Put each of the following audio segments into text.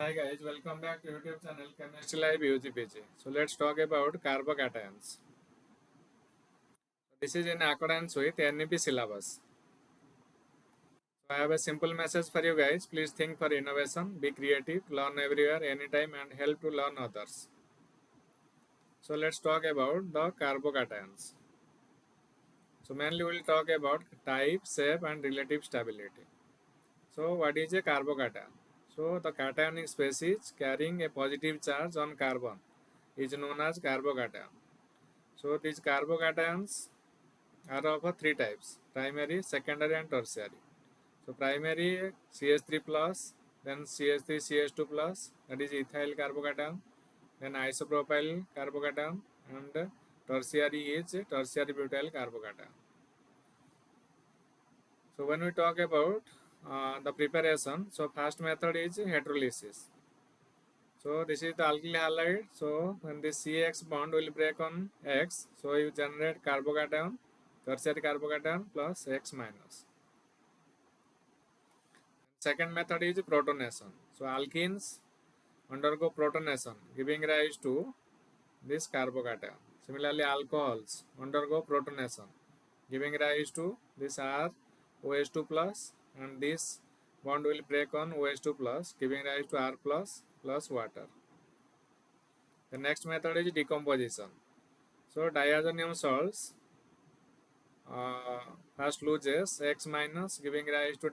Hi guys, welcome back to YouTube channel Chemistry Live UGPG. So let's talk about carbocations. This is in accordance with NEP syllabus. So I have a simple message for you guys. Please think for innovation, be creative, learn everywhere, anytime, and help to learn others. So let's talk about the carbocations. So mainly we'll talk about type, shape, and relative stability. So what is a carbocation? So the cationic species carrying a positive charge on carbon is known as carbocation. So these carbocations are of three types: primary, secondary, and tertiary. So primary CH3 plus, then CH3 CH2 plus, that is ethyl carbocation, then isopropyl carbocation, and tertiary is tertiary butyl carbocation. So when we talk about the preparation, so first method is hydrolysis. So this is the alkyl halide. So when this CX bond will break on X, so you generate carbocation, tertiary carbocation plus X minus. Second method is protonation. So alkenes undergo protonation, giving rise to this carbocation. Similarly, alcohols undergo protonation, giving rise to this R OH2 plus, and this bond will break on OH2 plus, giving rise to R plus water. The next method is decomposition. So diazonium salts first loses X minus, giving rise to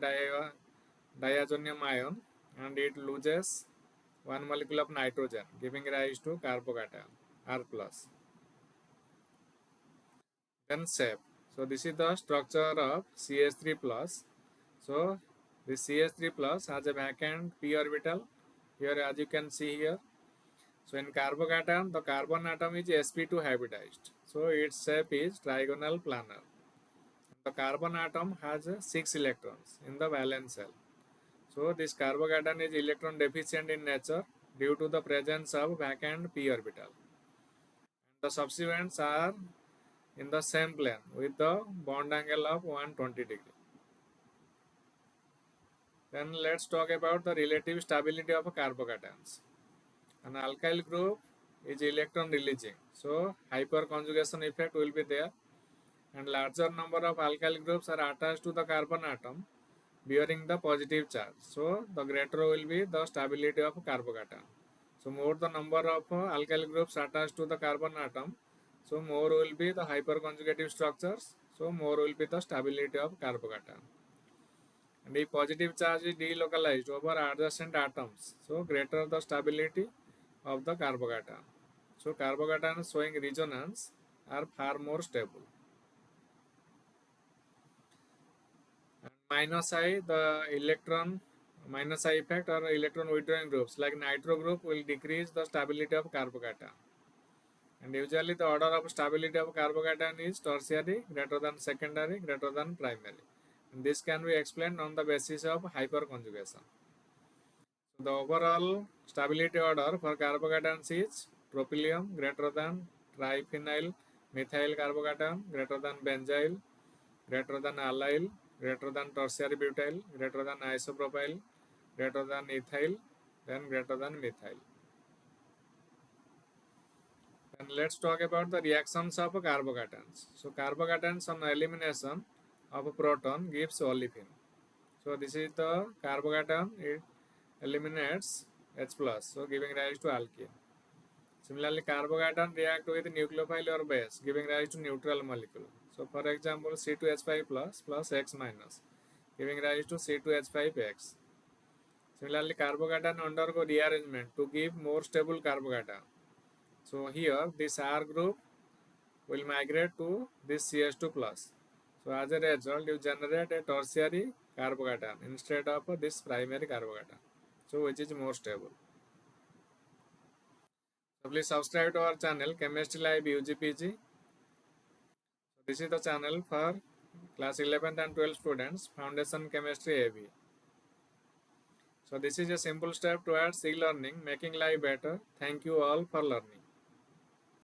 diazonium ion, and it loses one molecule of nitrogen, giving rise to carbocation R plus. Then shape. So this is the structure of CH3 plus. So this CH3 plus has a vacant p orbital here, as you can see here. So in carbocation, the carbon atom is sp2 hybridized. So its shape is trigonal planar. The carbon atom has 6 electrons in the valence shell. So this carbocation is electron deficient in nature due to the presence of vacant p orbital. And the subsequents are in the same plane with the bond angle of 120 degree. Then let's talk about the relative stability of carbocations. An alkyl group is electron releasing, so hyperconjugation effect will be there, and larger number of alkyl groups are attached to the carbon atom bearing the positive charge. So the greater will be the stability of carbocation. So more the number of alkyl groups attached to the carbon atom, so more will be the hyperconjugative structures, so more will be the stability of carbocation. And if positive charge is delocalized over adjacent atoms, so greater the stability of the carbocation. So carbocations showing resonance are far more stable. And minus I, the electron minus I effect or electron withdrawing groups like nitro group will decrease the stability of carbocation. And usually the order of stability of carbocation is tertiary greater than secondary greater than primary. And this can be explained on the basis of hyperconjugation. So the overall stability order for carbocations is propylium greater than triphenyl methyl carbocation greater than benzyl greater than allyl greater than tertiary butyl greater than isopropyl greater than ethyl, then greater than methyl. And let's talk about the reactions of carbocations. So carbocations on elimination of a proton gives olefin. So this is the carbocation, it eliminates H plus, so giving rise to alkene. Similarly, carbocation react with nucleophile or base, giving rise to neutral molecule. So for example, C2H5 plus X minus, giving rise to C2H5X. Similarly, carbocation undergo rearrangement to give more stable carbocation. So here this R group will migrate to this CH2 plus. So as a result, you generate a tertiary carbocation instead of this primary carbocation. So which is more stable. So please subscribe to our channel Chemistry Live UGPG. So this is the channel for class 11th and 12th students, Foundation Chemistry AB. So this is a simple step towards e-learning, making life better. Thank you all for learning.